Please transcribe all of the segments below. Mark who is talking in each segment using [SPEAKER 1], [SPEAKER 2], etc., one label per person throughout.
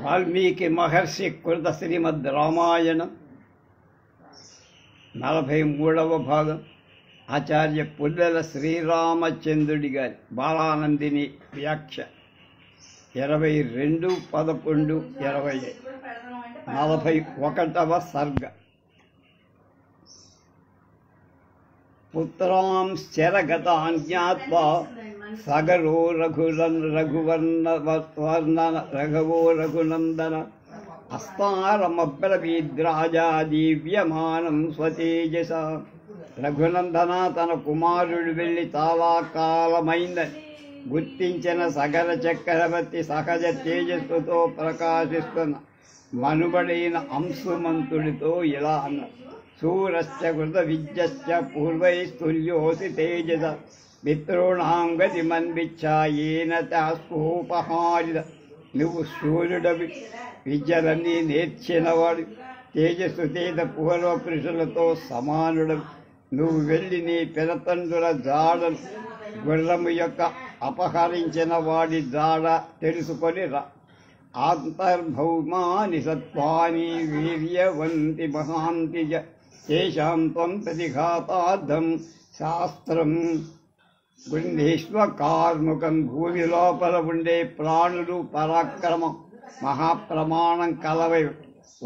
[SPEAKER 1] వాల్మీకి మహర్షి కృత శ్రీమద్ రామాయణం 43వ భాగం. ఆచార్య పుల్లెల శ్రీరామచంద్రుడి గారి బాలానందిని వ్యాఖ్య 22/11/20 41వ సర్గ. పుత్రాంశ్చరగతాన్ జ్ఞాత్వా సగరో రఘవో రఘునందన అస్తారమబ్రవీద్రాజా దీవ్యమానం స్వతేజస. రఘునందన తన కుమారుడు వెళ్ళి చాలా కాలమైందని గుర్తించిన సగర చక్రవర్తి సహజ తేజస్సుతో ప్రకాశిస్తున్న మనుబడైన అంశుమంతుడితో ఇలా అన్నారు. సూరశ్చ కృత విద్యశ్చ పూర్వైస్తుల్యోసి తేజస మిత్రోణాం గతిమన్విచ్ఛాయేన తాస్కోపహారిద. నువ్వు సూర్యుడవి, విద్యలన్నీ నేర్చినవాడు, తేజస్సు తేజ పూర్వపురుషులతో సమానుడవి. నువ్వు వెళ్ళి నీ పినతండ్రుల జాడను, గుర్రము యొక్క అపహరించిన వాడి జాడ తెలుసుకొని రా. ఆంతర్భౌమాని సత్వాని వీర్యవంతి మహాంతి తేషాం త్వం ప్రతిఘాతార్థం శాస్త్రం గుండేశ్వకార్ముకం. భూమి లోపల ఉండే ప్రాణులు పరాక్రమం మహాప్రమాణం కలవై,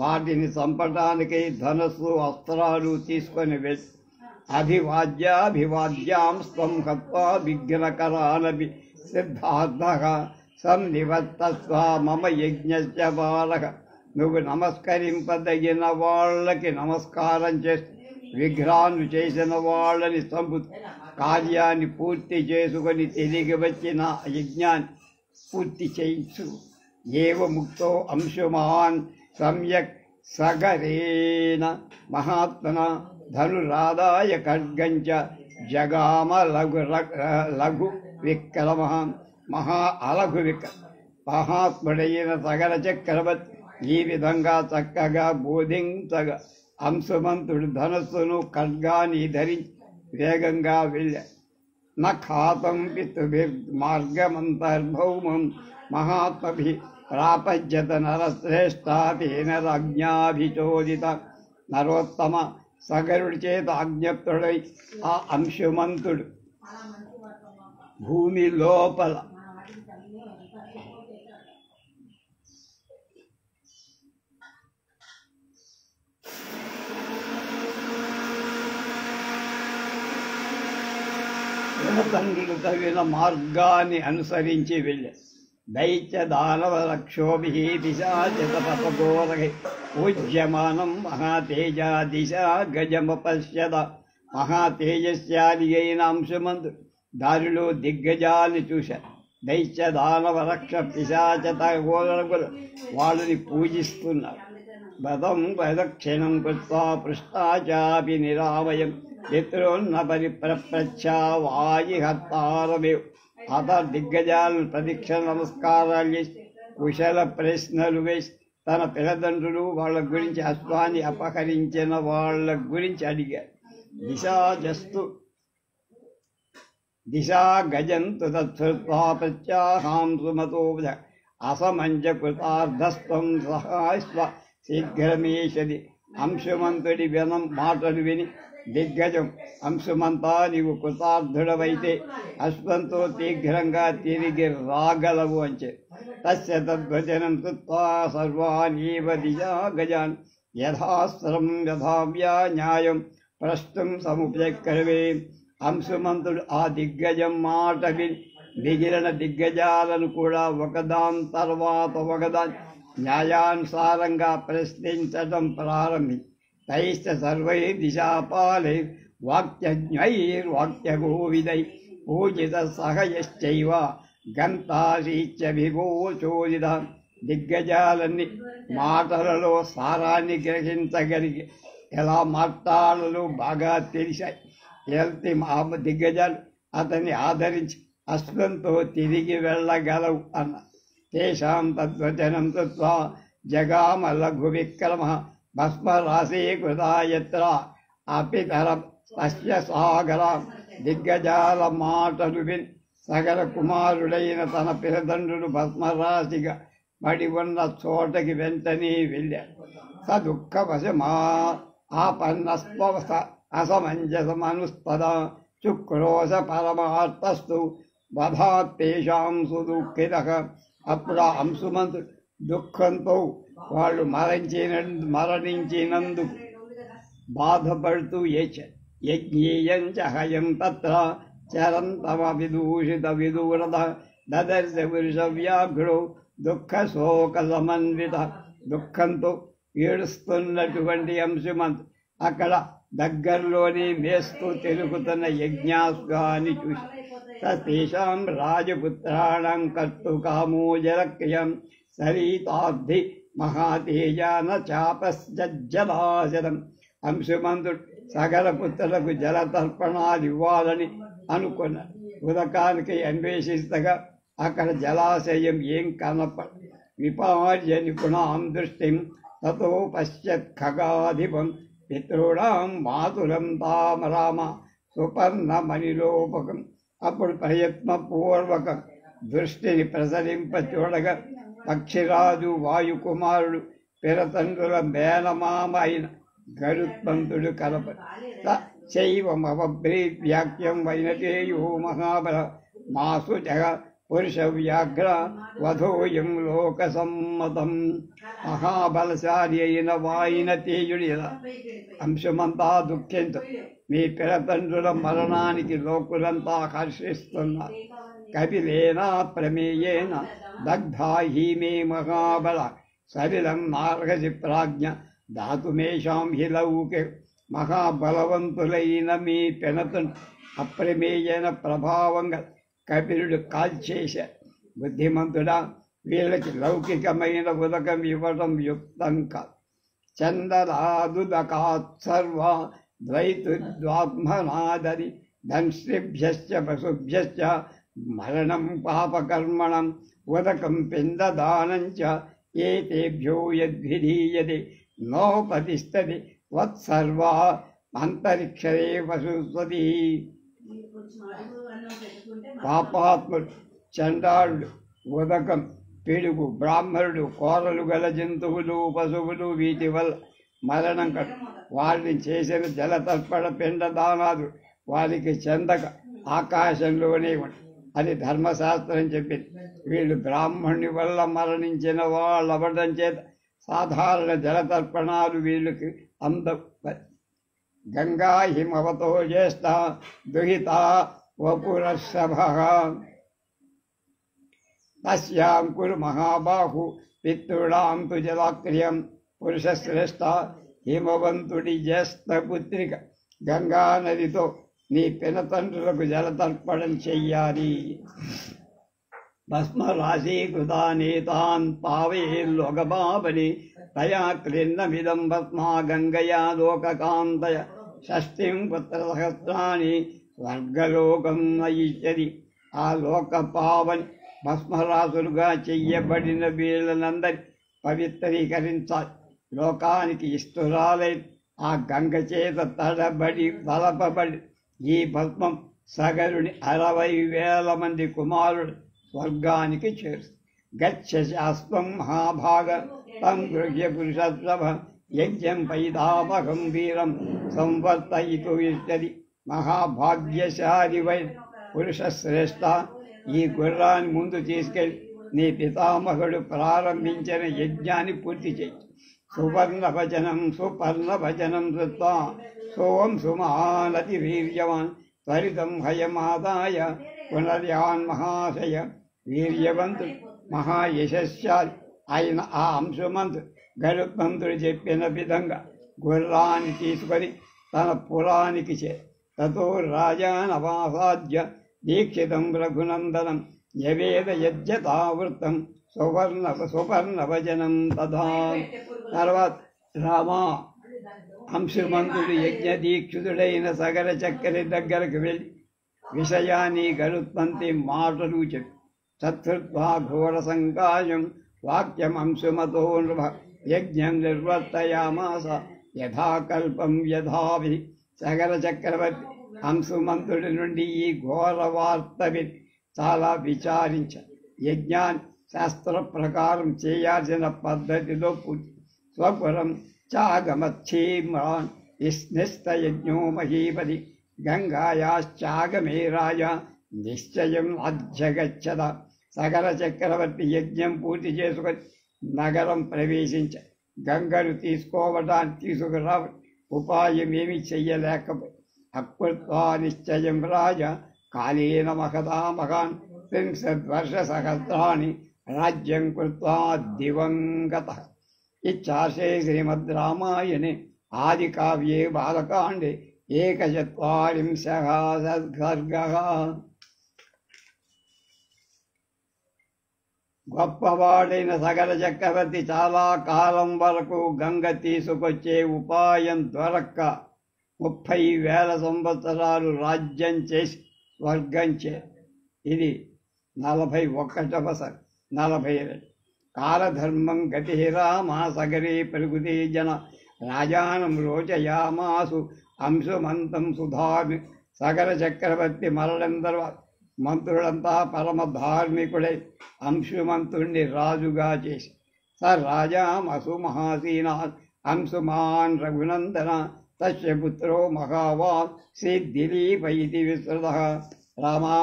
[SPEAKER 1] వాటిని చంపటానికి ధనస్సు అస్త్రాలు తీసుకొని వెళ్ళి అభివాద్యాభివాద్యాం స్వం హత్వా విఘ్నకరానపి సిద్ధార్థః సంనివర్తస్వ మమ యజ్ఞస్య బాలక. నువ్వు నమస్కరింపదగిన వాళ్ళకి నమస్కారం చేస్తూ విగ్రహాన్ని చేసిన వాళ్ళని చంపు కార్యాన్ని పూర్తి చేసుకొని తిరిగి వచ్చిన యజ్ఞాన్ని పూర్తి చేయించు. ఏవ ముక్తో అంశుమాన్ సమ్యక్ సగరేణ మహాత్మన ధనురాదాయ ఖడ్గంచ జగామ లఘు విక్రమ. అలఘు మహాత్ముడైన సగర చక్రవర్తి ఈ విధంగా చక్కగా బోధించగా అంశుమంతుడు ధనస్సును ఖడ్గాన్ని ధరించి వేగంగా వెళ్ళాడు. నఖాతం పితృభిర్మార్గమంతర్భౌమం మహాత్మభి ప్రాపజ్యత నరశ్రేష్ఠాతేన రాజ్ఞాభిచోదిత. నరోత్తమ సగరుడి చేత ఆజ్ఞప్తుడై ఆ అంశుమంతుడు భూమి లోపల తండ్రులు తగిన మార్గాన్ని అనుసరించి వెళ్ళే. దైత్య దానవ రక్షోభి దిశాచతపఘోరై పూజ్యమానం మహాతేజ దిశా గజమపశ్యత. మహాతేజస్యాది అయిన అంశమందు దారిలో దిగ్గజాన్ని చూశారు. దైత్య దానవ రక్ష పిశాచత ఘోరకులు వాళ్ళని పూజిస్తున్నారు. బదం ప్రదక్షిణం కృత్వా పృష్టాచాపి నిరామయం పితॄన్న పరిప్రచ్ఛా వాయిహత్తారమేవ్. అత దిగ్గజాలను ప్రదక్షిణ నమస్కారాలు చేసి కుశల ప్రశ్నలు వేసి తన పిల్లదండ్రులు వాళ్ళ గురించి, అశ్వాన్ని అపహరించిన వాళ్ళ గురించి అడిగారు. దిశా గజంతు తత్సృత్వా ప్రత్యాహాం సుమతో అసమంజ కృతార్థస్వం సహాస్వ శీఘ్రమేషది. అంశుమంతుడి మాటలు విని దిగ్గజం, అంశుమంతా నీవు కృతార్థుడవైతే అశ్వంతో శీఘ్రంగా తిరిగి రాగలవు అంచే. తస్య తద్వచనం కృత్వా సర్వానీవ దిశా గజాన్ యథాస్త్రం యథావ్యా న్యాయం ప్రస్తుం సముపచక్రవే. అంశుమంతుడు ఆ దిగ్గజం మాట విని మిగిలిన దిగ్గజాలను కూడా ఒకదాని తర్వాత ఒకదాని న్యాయానుసారంగా ప్రశ్నించడం ప్రారంభించి తైశ్చ సర్వై దిశాపాలై వాక్యజ్ఞైర్వాక్యగోవిదై పూజిత సహయశ్చైవ గంతారీత్య విభోచోదిత. దిగ్గజాలన్నీ మాటలలో సారాన్ని గ్రహించగలిగి ఎలా మాట్లాడాలో బాగా తెలిసాయి. ఎల్తి దిగ్గజాలు అతన్ని ఆదరించి అశ్వంతో తిరిగి వెళ్ళగలవు అన్న. తేషాం తద్వచనం కృత్వా జగామ లఘు విక్రమ భస్మరాశీకృతా యత్ర అపితర తస్య సాగర. దిగ్గజాల మాటలు విని సగల కుమారుడైన తన పిల్లదండ్రులు భస్మరాశిగా పడి ఉన్న చోటకి వెంటనే వెళ్ళాడు. సదుఃఖవశమా ఆపన్నస్వస్థ అసమంజసమనుస్పద చుక్రోశ పరమార్థస్తు వధాత్తేషాం సుదుఃఖితః. అప్పుడు ఆ అంశుమంతుడు దుఃఖంతో వాళ్ళు మరణించినందుకు బాధపడుతూ ఏచాడు. యజ్ఞేయం చ హయం తత్ర చరంతమ విదూషిత విదూరద దదర్శ పురుషవ్యాఘ్రో దుఃఖ శోక సమన్విత. దుఃఖంతో ఏడుస్తున్నటువంటి అంశుమంతు అక్కడ దగ్గరలోనే మేస్తూ తిరుగుతున్న యజ్ఞాస్గాన్ని చూసి తేషాం రాజపుత్రాణం కర్తు కామోజరక్రియం సరీతాబ్ధి మహాతేజాన చాపస్జలాశరం. అంశుమంతుడు సగల పుత్రులకు జలతర్పణాలు ఇవ్వాలని అనుకున్నాడు. ఉదకానికి అన్వేషిస్తగా అక్కడ జలాశయం ఏం కనపడ. విపార్య నిపుణాం దృష్టిం తతో పశ్యత్ ఖగాధిపం పితॄణాం మాతులం తామరామ సుపర్ణమణిలోపకం. అప్పుడు ప్రయత్నపూర్వకం దృష్టిని ప్రసరింప చూడగా పక్షిరాజు వాయుకుమారుడు పిరతండ్రుల మేనమామ అయిన గరుత్మంతుడు కనపడి చైవమవ్రీవ్యాఖ్యం వైనతేయో మహాబల మాసు జగ పురుష వ్యాఘ్ర వధోయం లోక సమ్మతం. మహాబలశాలి అయిన వాయినతేయుడి అంశమంతా దుఃఖించు. మీ పిరతండ్రుల మరణానికి లోకులంతా హర్షిస్తున్నారు. కపిలేనా ప్రమేయేన దగ్ధా హీమే మహాబల సలిలం నార్హసి ప్రాజ్ఞ ధాతుమేషాం హి లౌకే. మహాబలవంతులైన మీ పినతను అప్రమేయైన ప్రభావంగా కపిలుడు కాల్చేశారు. బుద్ధిమంతుడా, వీళ్ళకి లౌకికమైన ఉదకం ఇవ్వడం యుక్తం కాదు. చందరాదుదకాత్ సర్వా ద్వైతుద్వాత్మనాదరి ధన్శ్రీభ్యశ్చ పశుభ్యశ్చ మరణం పాపకర్మణం ఉదకం పిండదానంచ ఏతేభ్యో యద్విధీయతే నోపతిష్టతి వత్సర్వా అంతరిక్షరే వసుస్వతి. పాపాత్ముడు, చండాలుడు, ఉదకం, పిడుగు, బ్రాహ్మణుడు, కోరలు గల జంతువులు, పశువులు వీటి వల్ల మరణం కడు. వారిని చేసిన జలతర్పణ పిండదానాలు వారికి చెందక ఆకాశంలోనే ఉండి అది ధర్మశాస్త్రం చెప్పింది. వీళ్ళు బ్రాహ్మణుని వల్ల మరణించిన వాళ్ళు అవ్వడం చేత సాధారణ జలతర్పణాలు వీళ్ళకి అందవు. గంగా హిమవతో జ్యేష్ఠ దుహిత వపురసభ తస్యాం కురు మహాబాహు పితృడాం తు జలాక్రియం. పురుషశ్రేష్ఠ, హిమవంతుడి జ్యేష్ఠ పుత్రిక గంగా నదితో నీ పినతండ్రులకు జలతర్పణం చెయ్యాలి. భస్మరాశీకృతానేతాన్ పావేల్లొగబాబని తయా క్లిన్నమిదం భస్మా గంగయా లోకకాంతయ షష్ఠిం పుత్రసహస్రాణి స్వర్గలోకం నయిష్యతి. ఆ లోక పావని భస్మరాసులుగా చెయ్యబడిన వీళ్ళనందరి పవిత్రీకరించాలి. లోకానికి ఇస్తురాలై ఆ గంగ చేత తలపబడి ఈ భస్మం సగరుని 60,000 మంది కుమారుడు స్వర్గానికి చేరు. గచ్చశాస్త్రం మహాభాగ తం గృహ్య పురుషోత్తమ యజ్ఞం పైదాపకం వీరం సంవర్తయితు ఇష్టది. మహాభాగ్యశాలి వై పురుషశ్రేష్ఠ, ఈ గుర్రాన్ని ముందు తీసుకెళ్ళి నీ పితామహుడు ప్రారంభించిన యజ్ఞాన్ని పూర్తి చేయి. సుపర్ణభజనం కృత్వా సోం సుమానతి వీర్యవాన్ త్వరితం హయమాదాయ పునర్యాన్ మహాశయ. వీర్యవంతుడు, మహాయశస్శాలి అయిన ఆ అంశుమంతుడు గరుత్మంతుడు చెప్పిన విధంగా గుర్రాన్ని తీసుకొని తన పురానికి తతో రాజానవాసాద్య దీక్షితం రఘునందనం యవేద యజ్ఞతావృత్తం సుపర్ణభజనం తథా. తర్వాత రామా, అంశుమంతుడు యజ్ఞ దీక్షితుడైన సగర చక్కరి దగ్గరకు వెళ్ళి విషయాన్ని గరుత్మంతి మాటలు చెప్పి సత్కృత్వా ఘోర సంకాశం వాక్యం అంశుమతో నృభ యజ్ఞం నిర్వర్తయామాస యథాకల్పం యథావిధి. సగర చక్రవర్తి అంశుమంతుడి నుండి ఈ ఘోర వార్త చాలా విచారించారు. యజ్ఞాన్ని శాస్త్ర ప్రకారం చేయాల్సిన పద్ధతిలో పూర్తి స్వపురం చాగమచ్చీమ్రాన్ నిస్తయజ్ఞో మహీపతి గంగాయాశ్చాగమే రాజా నిశ్చయం అధ్యగచ్చద. సగర చక్రవర్తి యజ్ఞం పూర్తి చేసుకొని నగరం ప్రవేశించ గంగను తీసుకురావ ఉపాయం ఏమి చెయ్యలేకపోయి అకృత్వా నిశ్చయం రాజా కాళేన మహదా మహాన్ 30 వర్షసహస్రాణి రాజ్యం కృత్వా దివంగతః. ఇచ్చాశే శ్రీమద్ రామాయణే ఆది కావ్యే బాలకాండే 41 సర్గః. గొప్పవాడైన సగర చక్రవర్తి చాలా కాలం వరకు గంగ తీసుకొచ్చే ఉపాయం దొరక్క 30,000 సంవత్సరాలు రాజ్యం చేసి స్వర్గంచే. ఇది 41వ సర్గ. 42 కాలధర్మం గతి రామా సగరే ప్రకృతి జన రాజానం రోచయామాసు అంశుమంతం సుధార్మి. సగర చక్రవర్తి మరణం తర్వాత మంత్రులంతా పరమ ధార్మికుడై అంశుమంతుణ్ణి రాజుగా చేసి స రాజామసు మహాసీనా అంశుమాన్ రఘునందన తస్య పుత్రో మహావాన్ శ్రీ దిలీప ఇది విశ్రుతః. రామా,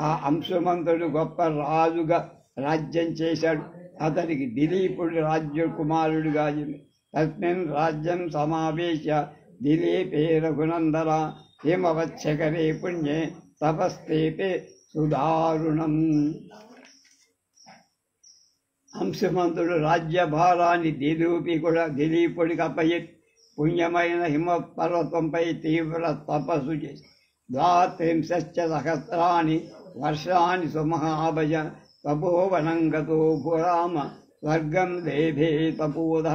[SPEAKER 1] ఆ అంశుమంతుడు గొప్ప రాజుగా రాజ్యం చేశాడు. అతనికి దిలీపుడు రాజ్య కుమారుడుగా అయింది. తస్మిన్ రాజ్యం సమావేశ దిలీపే రఘునందన హిమవచ్చకరే పుణ్యే తపస్తేపే సుదారుణం. అంశుమంతుడు రాజ్యభారాన్ని దిలీపుడికి అప్పచెప్పి పుణ్యమైన హిమపర్వతంపై తీవ్ర తపస్సు చేసి 32 సహస్రాణి వర్షాన్ని సుమహాభజ తపోవనం గతో భూరామ స్వర్గం దేభే తపోద.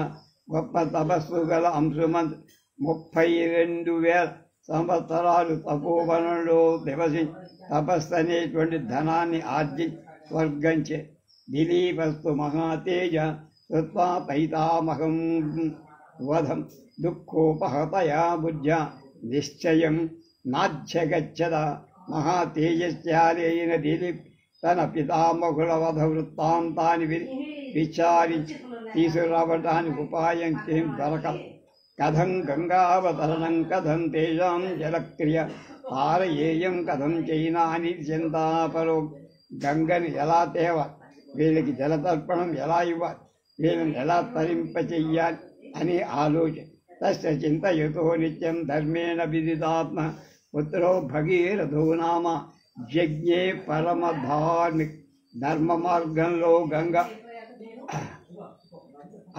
[SPEAKER 1] గొప్ప తపస్సు గల అంశుమంతుడు 32,000 సంవత్సరాలు తపోవనంలో నివసించి తపస్సు అనేటువంటి ధనాన్ని ఆర్జించి స్వర్గంచే. దిలీపస్తు మహాతేజ కృత్వా పైతామహం వధం దుఃఖోపహతయా బుద్ధ్య నిశ్చయం నాధ్యగచ్చద. మహాతేజస్యాలైన దిలీప్ తన పితామహుల వధ వృత్తాంతాన్ని విచారించి తీసుకురావడానికి ఉపాయం ఏం దొరకదు. కథం గంగావతరణం కథం తేజాం జలక్రియ పారయేయం కథం చైనాని చింతాపరో. గంగని ఎలా తేవాలి, వీళ్ళకి జలతర్పణం ఎలా ఇవ్వాలి, వీళ్ళని ఎలా తరింపచెయ్యాలి అని ఆలోచన. తస్య చింతయుతో నిత్యం ధర్మేణ విదితాత్మ పుత్రో భగీరథో నామ యజ్ఞే పరమ ధార్మిక. ధర్మ మార్గంలో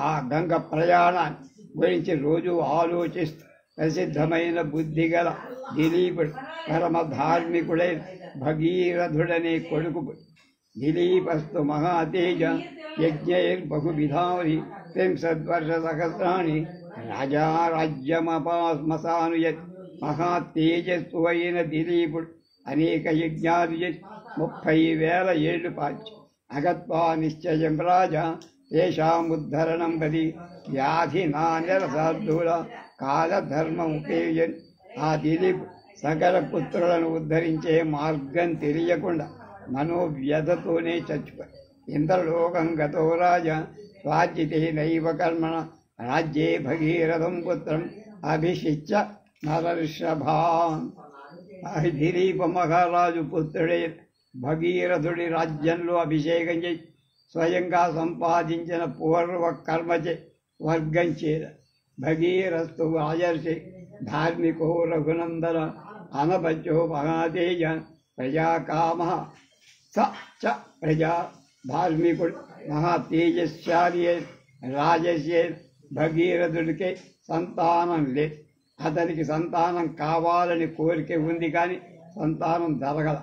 [SPEAKER 1] ఆ గంగ ప్రయాణాన్ని గురించి రోజు ఆలోచిస్తూ ప్రసిద్ధమైన బుద్ధిగల దిలీపుడు పరమ ధార్మికుడైన భగీరథుడనే కొడుకు. దిలీపస్తు మహాతేజ యజ్ఞైర్బహువిధాని 30 వర్షసహస్రాణి రాజా రాజ్యమపాస్మసానుయత్. మహాతేజస్సు అయిన దిలీపుడు అనేక యజ్ఞాలు చేసి 30,000 ఏళ్లు పాల్చి అగత్వా నిశ్చయం రాజా తేషాముద్ధరణం పది వ్యాధినానిరసార్థుల కాలధర్మముపేయన్. ఆ దిలీప్ సకల పుత్రులను ఉద్ధరించే మార్గం తెలియకుండా మనోవ్యధతోనే చచ్చిపోయి ఇంద్రలోకం గతో రాజా స్వార్జితే నైవ కర్మణ రాజ్యే భగీరథం పుత్రం అభిషిచ్య నరర్షభాన్. దిలీప మహారాజు పుత్రుడే భగీరథుడి రాజ్యంలో అభిషేకం చేసి స్వయంగా సంపాదించిన పూర్వ కర్మచే స్వర్గం చేర. భగీరథు రాజర్షి ధార్మికో రఘునందన అనభజ్యో మహాతేజ ప్రజాకామ స చ ప్రజా. ధార్మికుడు మహాతేజశాలి రాజస్య భగీరథుడికి సంతానం లేదు. అతనికి సంతానం కావాలని కోరిక ఉంది, కానీ సంతానం జరగల.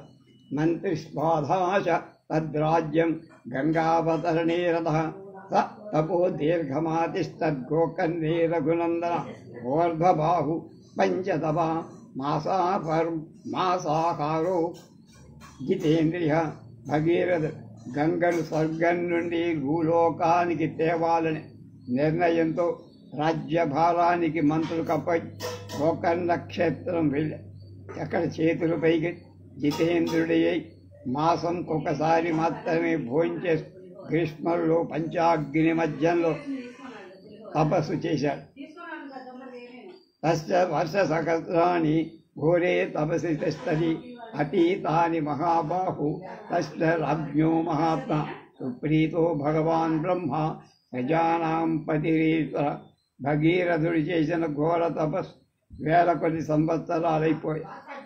[SPEAKER 1] మంత్రి స్వాధాశ తద్రాజ్యం గంగావతరణే రథః స తపో దీర్ఘమాతిస్తద్గోకర్ణే రఘునందన ఓర్ధ్వబాహు పంచతప మాసాహారో జితేంద్రియ. భగీరథుడు గంగను స్వర్గం నుండి భూలోకానికి తేవాలని నిర్ణయంతో రాజ్యభారానికి మంత్రులు కప్పటి గోకర్ణ క్షేత్రం వెళ్ళి అక్కడ చేతులు పైకి జితేంద్రుడి మాసంకొకసారి మాత్రమే భోంచేస్తూ గ్రీష్మంలో పంచాగ్ని మధ్యంలో తపస్సు చేశాడు. తస్య వర్ష సహస్రాణి ఘోరే తపసి తిష్టతి అతీతాని మహాబాహు తస్య రాజ్ఞో మహాత్మ సుప్రీతో భగవాన్ బ్రహ్మ ప్రజానాం పతిరీశ్వర. భగీరథుడు చేసిన ఘోర తపస్సు వేల కొద్ది సంవత్సరాలైపోయి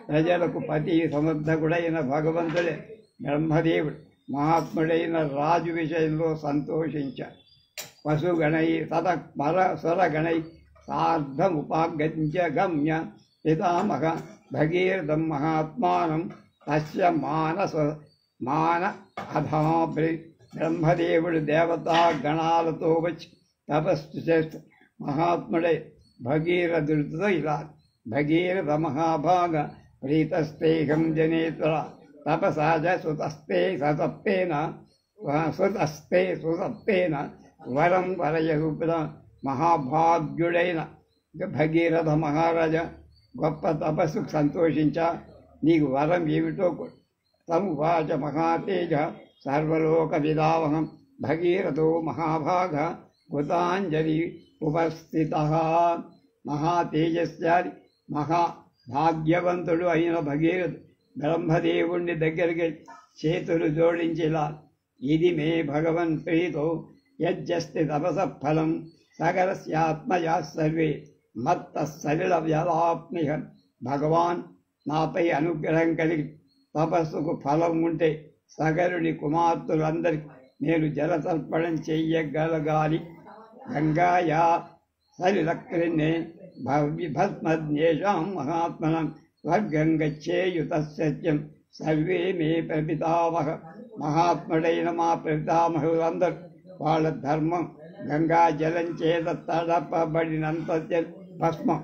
[SPEAKER 1] ప్రజలకు పతి సమర్థకుడైన భగవంతుడే బ్రహ్మదేవుడు మహాత్ముడైన రాజు విషయంలో సంతోషించాడు. వసుగణై సురగణై సార్ధముపాగమ్య పితామహ భగీరథం మహాత్మానం తస్య మాన అధాబ్రి. బ్రహ్మదేవుడు దేవతా గణాలతో వచ్చి తపస్సు చేస్తూ మహాత్ముడై భగీరథుడితో ఇలా: భగీరథ మహాభాగ ప్రీతస్తేహం జనేశ్వర తపసాజ సుతస్తే సుతప్పేన వరం వరయరూపున. మహాభాగ్యుడైన భగీరథ మహారాజా, గొప్ప తపస్సుకు సంతోషించా, నీకు వరం ఏమిటో సమువాచ మహాతేజ సర్వలోక విదావహం భగీరథో మహాభాగ కృతాంజలి ఉపస్థిత. మహాతేజస్యాలి మహాభాగ్యవంతుడు అయిన భగీరథుడు బ్రహ్మదేవుణ్ణి దగ్గరికి చేతులు జోడించిలా: ఇది మే భగవన్ ప్రీతో యజ్జస్తి తపస ఫలం సగరస్యాత్మజా సర్వే మత్త సలిల వ్యలాప్నిహ. భగవాన్, నాపై అనుగ్రహం కలిగి తపస్సుకు ఫలం ఉంటే సగరుడి కుమార్తెలందరికీ నేను జలతర్పణం చెయ్యగలగాలి. గంగాయా సలిలక్రిన్నే భస్మజ్ఞేషాం మహాత్మనం స్వర్గం గచ్చేయుత సత్యం సర్వే మే ప్రపితామహ. మహాత్ముడైన మా ప్రపితామహులందరూ వాళ్ళ ధర్మం గంగా జలం చేత తడపబడినంత భస్మం,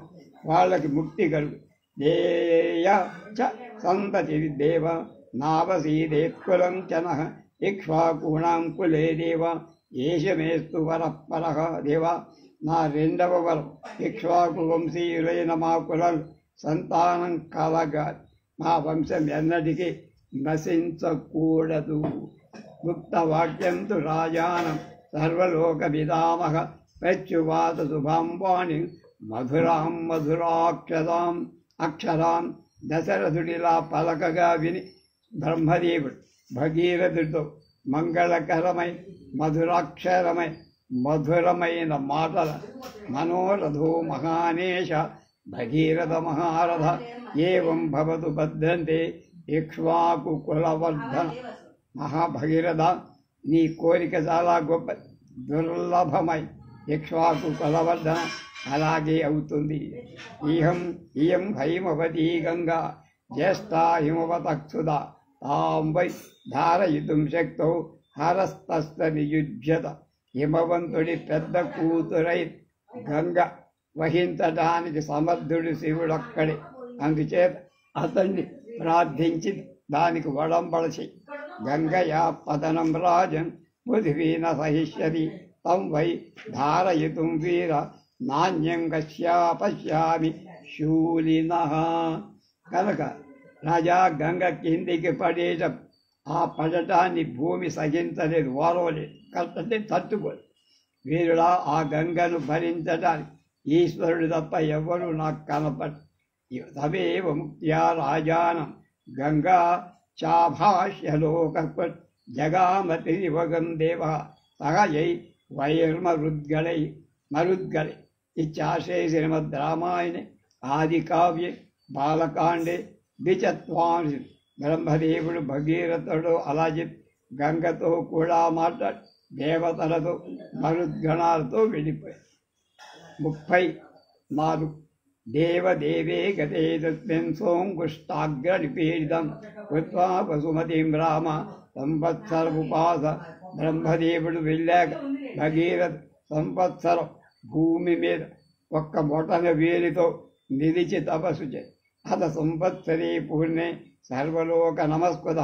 [SPEAKER 1] వాళ్ళకి ముక్తి కలుగు. దేయ చ సంతతి దేవ నావసీదేత్కులం చన ఇక్ష్వాకూణాం కులే దేవ ఏషమేస్తు వరఃపరః. దేవ, నా రెండవ వరం ఇక్ష్వాకు వంశీయులైన మా కులం సంతానం కలగాలి. మా వంశం ఎన్నటికీ నశించకూడదు. గుప్తవాక్యంతు రాజానం సర్వలోక విదామహ ప్రత్యువాత శుభాంబాణి మధురాం మధురాక్షరాం అక్షరాం. దశరథుడిలా పలకగా విని బ్రహ్మదేవుడు భగీరథుడితో మధురాక్షరమై మధురమైన మాటల మనోరథో మహానేష భగీరథ మహారథ ఏవం భవతు భద్రంతే ఇక్ష్వాకు కులవర్ధన. మహాభగీరథ, నీ కోరిక చాలా గొప్ప దుర్లభమై ఇక్ష్వాకు కులవర్ధన అలాగే అవుతుంది. ఇయం హైమవతీ గంగా జ్యేష్ఠా హిమవతక్షుదా తాం వై ధారయితుం శక్తో హరస్తస్త నియుజ్యత. హిమవంతుడి పెద్ద కూతురై గంగ వహించడానికి సమర్థుడు శివుడొక్కడే. అందుచేత అతన్ని ప్రార్థించి దానికి వడంబడచి గంగయా పతనం రాజన్ పృథివీన సహిష్యతి తం వై ధారయితుం వీర నాణ్యం గశ్యా పశ్యామి శూలినః. కనుక రాజా గంగ కిందికి పడేట ఆ పడటాన్ని భూమి సహించలేదు, ఓరవలేదు, కష్టంటే తట్టుకోలేదు. వీరుడా, ఆ గంగను భరించడానికి ఈశ్వరుడు తప్ప ఎవ్వరూ నాకు కనపడు. తవేవ ముక్త్యా రాజానం గంగా చాభాష్యలోక జగామతిరివగం దేవ సహజై వైర్మరుద్గళై మరుద్గళై. ఇత్యాశే శ్రీమద్ రామాయణే ఆది కావ్యే బాలకాండే ద్విచత్వాంశి. బ్రహ్మదేవుడు భగీరథుడు అలా చెప్పి గంగతో కూడా మాట్లాడి దేవతలతో మరుద్గణాలతో వెళ్ళిపోయాడు. 34 దేవదేవే గతే తస్మిన్ సోంకుష్టాగ్ర నిపీడితం కృత్వా వసుమతిం రామ సంవత్సరముపాస. బ్రహ్మదేవుడు వెళ్ళాక భగీరథ సంవత్సరం భూమి మీద ఒక్క బొటన వేలితో నిలిచి తపస్సు చే. అత సంవత్సరే పూర్ణే సర్వలోక నమస్కృత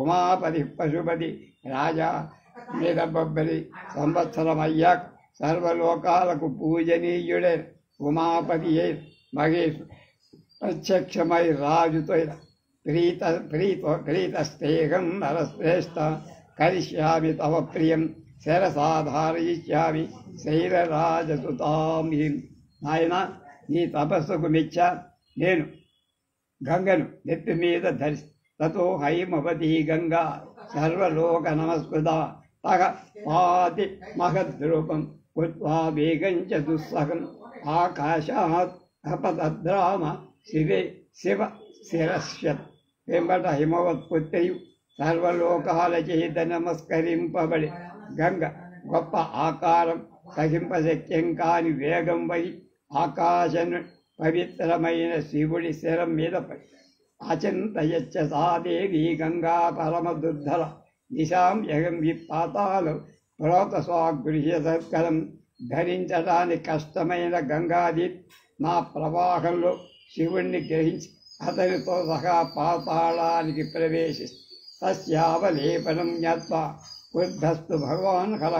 [SPEAKER 1] ఉమాపతి పశుపతి రాజా మీద బొబ్బరి. సంవత్సరం అయ్యాక సర్వలోకాలకు పూజనీయుడే ఉమాపతి మహేష్ ప్రత్యక్షమై రాజుతో ప్రీతస్తేహం నరశ్రేష్ఠ కరిష్యామి తవ ప్రియం శరసాధారయిష్యామి శైలరాజసుతాం. నాయన, నీ తపస్సుకు మెచ్చ నేను గంగను నెత్తి మీద ధరి తతో హైమవతీ గంగా సర్వలోక నమస్కృత తగ పాతి మహద్రూపం కృత్వా వేగం చ దుస్సహం ఆకాశాత్ అపతద్రామ శివ శిరస్యత్. వెంబట హిమవత్పుత్రియు సర్వలోకాల చేత నమస్కరింపబడి గంగ గొప్ప ఆకారం సహింపశక్యం కాని వేగం వహి ఆకాశం పవిత్రమైన శివుడి శిరం మీద పడి అచింతయచ్చ సాదేవి గంగా పరమదుర్ధర దిశాం యగం విపాతాలు ప్రోతస్వాగృహ్య సత్కరం. ధరించడానికి కష్టమైన గంగాది నా ప్రవాహంలో శివుణ్ణి గ్రహించి అతనితో సహా పాతాళానికి ప్రవేశిస్తూ తస్యావలేపనం జ్ఞాత్వా బుద్ధస్తు భగవాన్ హర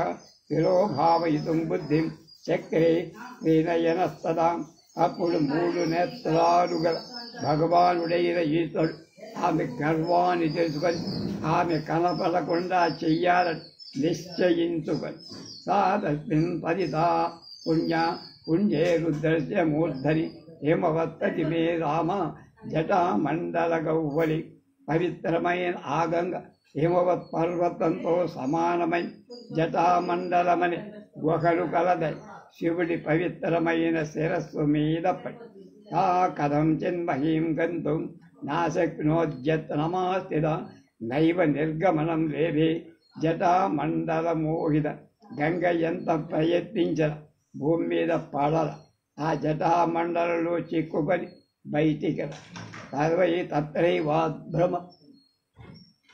[SPEAKER 1] తిరోభావయితుం బుద్ధిం చక్రే శ్రీనయనస్తదా. అప్పుడు 3 నేత్రాలు గల భగవానుడైన ఈశ్వరుడు ఆమె గర్వాన్ని తెలుసుకొని ఆమె కనపడకుండా చెయ్యాలని నిశ్చయించుకొని సా తస్మిన్ పతితా పుణ్యే రుద్రస్య మూర్ధని హిమవత్తది మే రామ జటామండల గౌవలి. పవిత్రమైన ఆ గంగ హిమవత్ పర్వతంతో సమానమై జటామండలమని గుహలు కలదై శివుడి పవిత్రమైన శిరస్సు మీద పడి ఆ కథం చిన్మహీం గంతుం నాశక్నోద్యత్నమాస్థిత నైవ నిర్గమనం లేభే జటామండల మోహిత. గంగ ఎంత ప్రయత్నించిన భూమి మీద పడల. ఆ జటామండలలో చిక్కుకొని బయటికి సర్వై తత్రైవాద్భ్రమ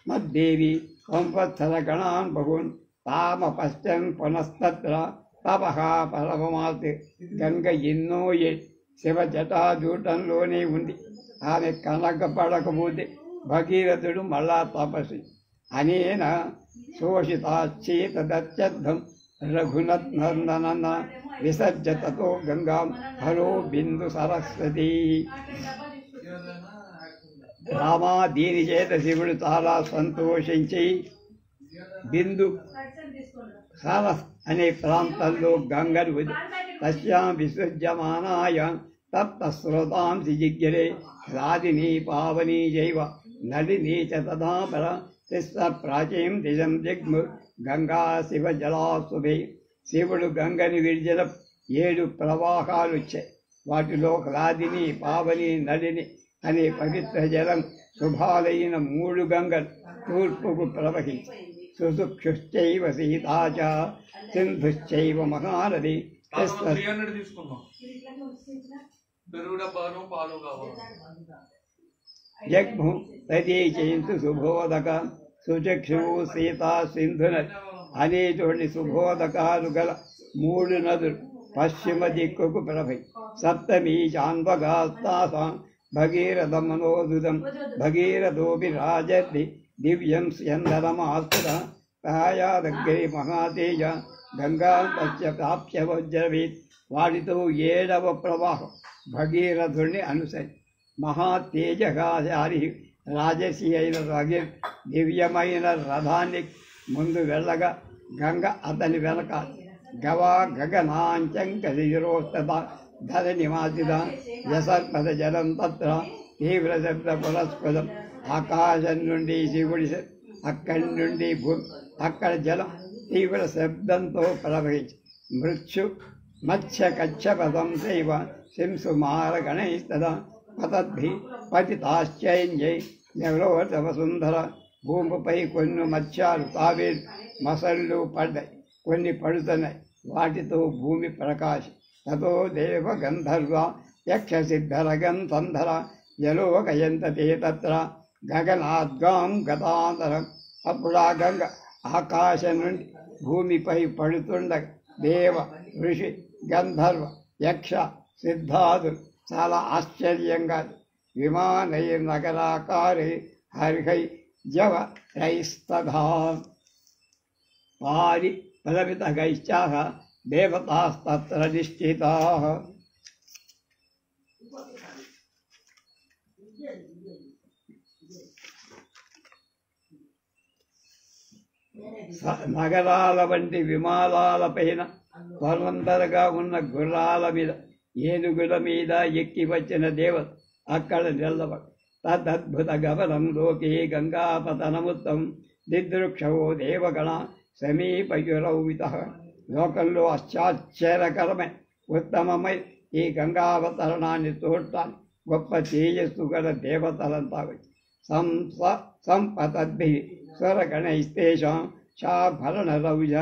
[SPEAKER 1] మద్దేవి సంవత్సర గణాన్ బహూన్ తామ పశ్చన్ పునస్తత్ర తపహ పరమమాతి. గంగ ఎన్నో శివ జటాజూటంలోనే ఉంది. ఆమె కనకపడకపోతే భగీరథుడు మళ్ళా తపస్సు అనేన శోషితాచ్చేతదత్యర్థం రఘునత్నందన విసర్జ తతో గంగాం హరో బిందు సరస్వతి. రామా, దీని చేత శివుడు చాలా సంతోషించి బిందు సరస్ అనే ప్రాంతంలో గంగను తస్యాం విసృజ్యమానాయ తప్తస్రోతాంసి జిగ్యరే రాదినీ పావనీ జైవ నళినీ చ తదాపర తిస్స ప్రాచీం దిశం దిగ్ము గంగా శివ జలాసుభే. శివుడు గంగని విడిచిన 7 ప్రవాహాలు వచ్చాయి. వాటిలో రాదిని, పావని, నళిని అనే పవిత్ర జలం శుభాలైన 3 గంగలు తూర్పుకు ప్రవహించి సుసుక్షుశ్చైవ సీతాచ సింధుశ్చైవ మహానది. జగ్ము తదీచయింతు సుబోధక సుచక్షు సీతా సింధునది అనేటువంటి సుబోధకాలు గల 3 నదులు పశ్చిమ దిక్కుకు ప్రవహి సప్తమీ చాన్వగాస్తాసాం భగీరథ మనోదుదం భగీరథోపి రాజర్ది దివ్యం స్యందనమాస్తుత తాయాదగ్రే మహాతేజ గంగా తస్య ప్రాప్య వజ్రవీత్. వాటితో 7వ ప్రవాహం భగీరథుడిని అనుసరి మహాతేజగాశారి రాజసి అయిన భగీర్ దివ్యమైన రథాన్ని ముందు వెళ్ళగా గంగ అతని వెనక గవా గగనాంచంకశిరోస్తత ధర నివాసిత యసర్పద జలం తత్ర తీవ్ర శబ్ద పురస్పదం. ఆకాశం నుండి శివుడి అక్కడి నుండి భూమి అక్కడ జలం తీవ్ర శబ్దంతో ప్రవహించి మృత్యు మత్స్య కచ్చపదం శైవ శింసుమారగణైస్తదా పతద్భి పతితాశ్చైన్యై నివృతవ సుందర. భూమిపై కొన్ని మత్స్యాలు తావేలు మసళ్ళు పడ్డాయి, కొన్ని పడుతున్నాయి. వాటితో భూమి ప్రకాశి తతో దేవ గంధర్వ యక్ష సిద్ధరగం సంధర జలోకయంతతే తత్ర గగనాద్గాం గతాంతరం. అప్పుడు ఆ గంగ ఆకాశం నుండి భూమిపై పడుతుండగా దేవ, ఋషి, గంధర్వ, యక్ష, సిద్ధాదులు చాలా ఆశ్చర్యంగా విమానైర్నగరాకారే హర్హై జవ రైస్తథా పారి పదవితగైశ్చాహ దేవతాస్తత్ర నిశ్చితాః. నగరాల వంటి విమానాలపైన త్వరంతరగా ఉన్న గుర్రాల మీద ఏనుగుల మీద ఎక్కి వచ్చిన దేవత అక్కడ నిలబడు. తదద్భుత గమనం లోకే గంగాపతనముత్తం దిదృక్షవో దేవగణ సమీపయురౌవిత. లోకంలో అత్యాశ్చర్యకరమై ఉత్తమమై ఈ గంగావతరణాన్ని చూడటానికి గొప్ప తేజస్సు గల దేవతలంతా వచ్చి సంపతద్భి స్వరగణైస్తేషాం శాభరణరౌజ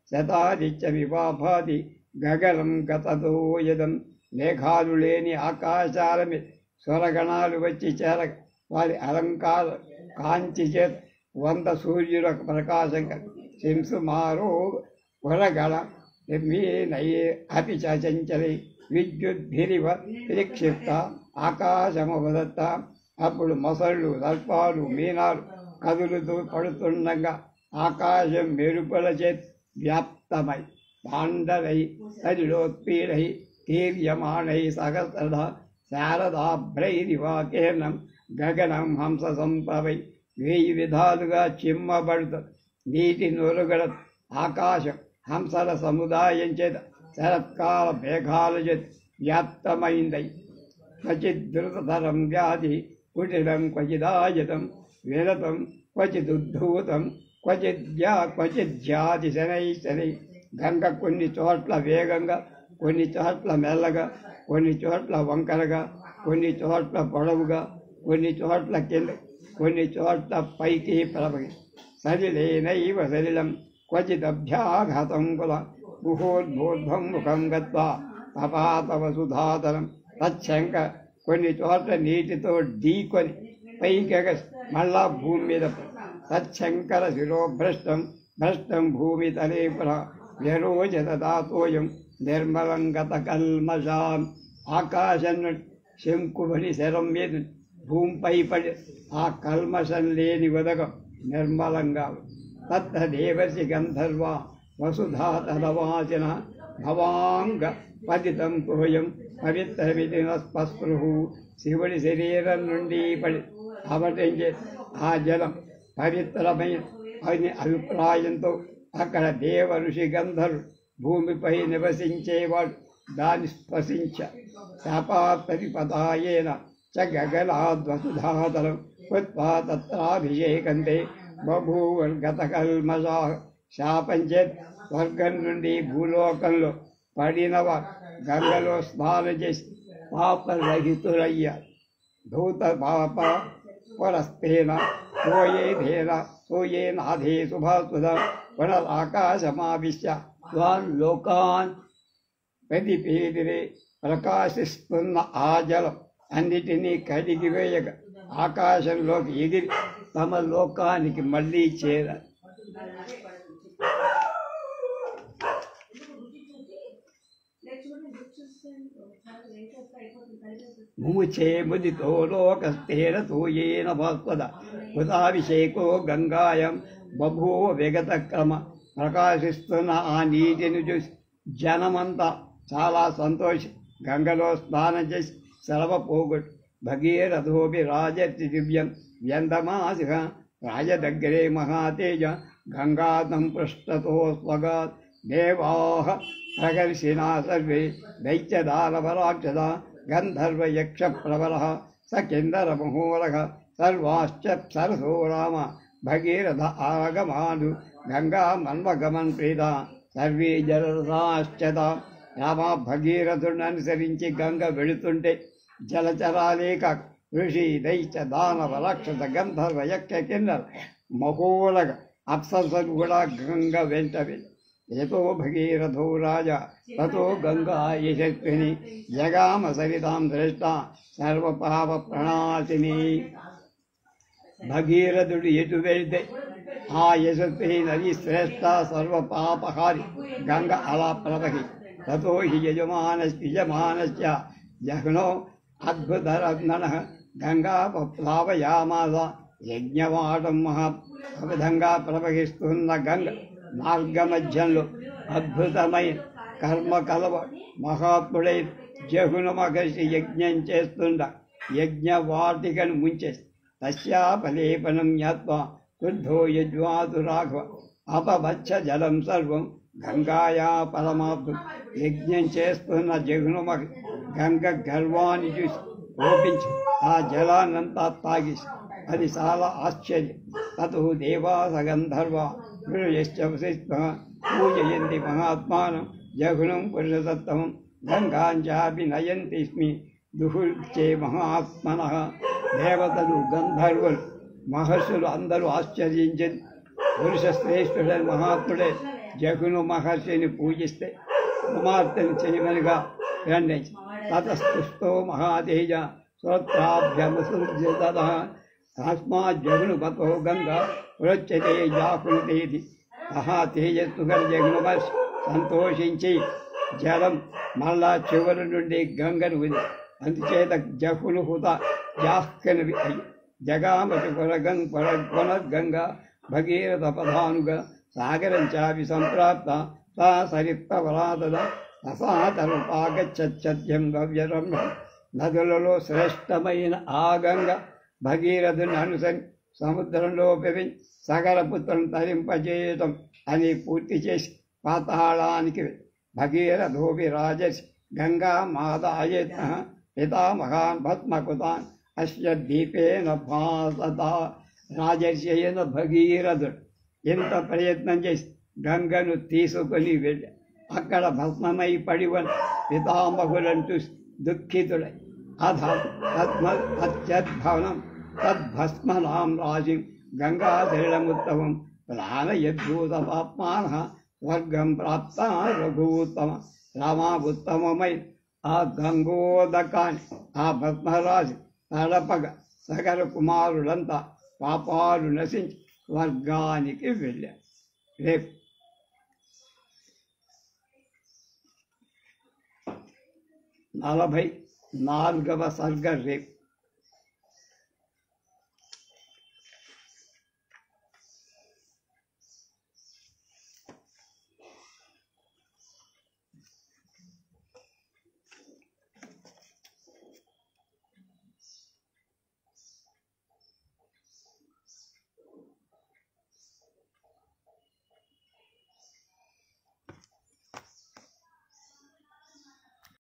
[SPEAKER 1] శతాదిత్య వివాభాది గగనం గతదో యదం. మేఘాలు లేని ఆకాశాల మీద స్వరగణాలు వచ్చి చేరగ వారి అలంకార కాంతి చేత 100 సూర్యుల ప్రకాశం శంసుమారో వరగణ అపి చంచలై విద్యుద్భిరివ విక్షిప్త ఆకాశమవదత్త. అప్పుడు మొసళ్ళు సర్పాలు మీనాలు కదులుతూ పడుతుండగా ఆకాశం మెరుపుల చేతి వ్యాప్తమై పాండవై సరిలోత్పీడై తీర్యమాణై సహస్రధ శారదాభ్రైరివాకేర్ణం గగనం హంస సంపవై 1000 విధాలుగా చిమ్మబడుతుంది. నీటి నొరుగడ ఆకాశం హంసల సముదాయం చేత శరత్కాల మేఘాల చేత వ్యాప్తమైందై క్వచిద్రుతరం వ్యాధి కుటిలం క్వచిదాయతం విరతం క్వచిదుద్ధూతం క్వచిద్యాది శనై. గంగ కొన్ని చోట్ల వేగంగా, కొన్ని చోట్ల మెల్లగా, కొన్ని చోట్ల వంకరగా, కొన్ని చోట్ల పొడవుగా, కొన్ని చోట్ల కింద, కొన్ని చోట్ల పైకి ప్రవగి సలిలేనైవ సలిలం క్వచిదభ్యాఘాతం కుల గుహోద్బోధ్వం ముఖం గత్వా తపాతవ సుధాతరం తచ్చంక. కొన్ని చోట్ల నీటితో ఢీకొని పైకెగ మళ్ళా భూమి మీద తచ్చంకర శిరోభ్రష్టం భ్రష్టం భూమి తలేపుర వ్యరోజత దాతోయం నిర్మలం గత కల్మషాం. ఆకాశం శంకుబడి శరం మీద భూమిపై పడి ఆ కల్మషం లేని ఉదకం నిర్మలంగా తత్తదేవర్షి గంధర్వ వసుధా తదవాచిన భవాంగ పతితం తోయం పవిత్రమితి స్పృహు. శివుడి శరీరం నుండి పడి అవటించే ఆ జలం పవిత్రమైన అని అభిప్రాయంతో అక్కడ దేవ ఋషి గంధర్వుడు భూమిపై నివసించేవాడు దాన్ని స్పశించ శాపాపరిపదాయేన చ గగనాద్వసుధాతలం కృత్వా తత్రాభిషేకంతే బభూవర్గత కల్మషా. శాపంచే స్వర్గం నుండి భూలోకంలో పడినవా గంగలో స్నానం చేసి పాపరహితులయ్యారు. ధూత పాప పురస్తేన సోయేనాధే శుభాసుధ పునరాకాశమావిశ్య స్వాన్ లోకాన్ ప్రతిపేదిరే. ప్రకాశిస్తున్న ఆ జలం అన్నిటినీ కడిగివేయగా ఆకాశంలోకి ఎగిరి తమ లోకానికి మళ్ళీ చేరారు. మూచే ముదితో లోకస్తేన తోయేన భాస్వద హృదాభిషేకో గంగాయం బభూవ విగత క్రమ. ప్రకాశిస్తున్న ఆ నీటిని చూసి జనమంతా చాలా సంతోషి గంగలో స్నానం చేసి సెలవ పోగొట్టు. భగీరథోపి రాజర్తి దివ్యం వ్యందమాసిహ రాజదగ్గరే మహాతేజ గంగాతం పృష్ఠతో స్వగాత్. దేవాః ప్రకర్షిణా సర్వే దైత్యదానవరాక్షస గంధర్వయక్ష ప్రబలః సకిందరమహోరః సర్వాశ్చ సరసో రామ భగీరథ ఆగమాను గంగా మన్వగమన్ ప్రీత సర్వే జలరసాశ్చత. రామ భగీరథుడిని అనుసరించి గంగ వెళుతుంటే జలచరాలేక ఋషి దైత్య దానవ రాక్షస గంధర్వ యక్ష కిన్నర మహోరగ అప్సరసలు కూడా గంగ వెంట వెళ్ళి ఏతో భగీరథో రాజా తతో గంగా యశస్విని జగామ సరితాం శ్రేష్ట సర్వపాప ప్రణాశిని. భగీరథుడు ఎటు వెళితే ఆ యశస్వి నది శ్రేష్ట సర్వపాపహారి గంగ అలా ప్రవహి. తతో హి యజమానస్య జహ్నో అద్భుతరత్నః గంగా ప్లావయామాస యజ్ఞవాటం మహా. ఆ విధంగా ప్రవహిస్తున్న గంగ మార్గమధ్యంలో అద్భుతమైన కర్మ కలవ మహాత్ముడై జహున మహర్షి యజ్ఞం చేస్తుండ యజ్ఞవాటికను ముంచేసి తస్యాపలేపనం జ్ఞాత్వా క్రుద్ధో యజ్వాతు రాఘవ. అపవచ్చ జలం సర్వం గంగాయా పరమాత్మ. యజ్ఞం చేస్తున్న జగనుమ గంగ గర్వాన్ని చూసి కోపించి ఆ జలాన్నంతా తాగేసి అది చాలా ఆశ్చర్యం. తతో దేవాస గంధర్వ పూజయంతి మహాత్మానం జఘునం పురుషతత్వం గంగాంచాపి నయంతి స్మి దుహుల్చే మహాత్మన. దేవతలు, గంధర్వులు, మహర్షులు అందరూ ఆశ్చర్యించింది. పురుష శ్రేష్ఠుడైన మహాత్ముడే జఘును మహర్షిని పూజిస్తే కుమార్తెను చేయమనిగా ఖండించి తతస్తుష్టో మహాతేజ శ్రోత్రాభ్యమసృజ్యత. తస్మాత్ జగును గతో గంగా పురచ్చతే జాహృతేది. మహాతేజస్సు గల జగును మహర్షి సంతోషించి జలం మళ్ళా చివరి నుండి గంగను ఉంది. అందుచేత జహును హుత జాహ్కను జగామతి పునర్గంగా భగీరథ పదానుగా సాగరం చాపి సంప్రాప్త సా సరిత్వరాధద రసాతరుపాగచ్చత్యం గవ్యరమ్యం. నదులలో శ్రేష్టమైన ఆ గంగ భగీరథుని అనుసరి సముద్రంలో సగరపుత్రులను తరింపజేయటం అని పూర్తి చేసి పాతాళానికి భగీరథోపి రాజసి గంగా మాదాయత్న పితామహాన్ భస్మకృతాన్ అస్య దీపేన భాసత. రాజర్షి అయిన భగీరథుడు ఎంత ప్రయత్నం చేసి గంగను తీసుకొని వెళ్ళి అక్కడ భస్మమై పడివని పితామహులంటూ దుఃఖితుడై అత్యద్భవనం తద్భస్మనాం రాశిం గంగాశైలముత్తమం ప్రాణయద్భూత పాప్మాన స్వర్గం ప్రాప్త రఘుత్తమ. రామావుత్తమమై ఆ గంగోదకాన్ని ఆ భస్మరాశి తడపగా సగర కుమారులంతా పాపాలు నశించి స్వర్గానికి వెళ్ళారు. రేపు 44వ సర్గ రేపు.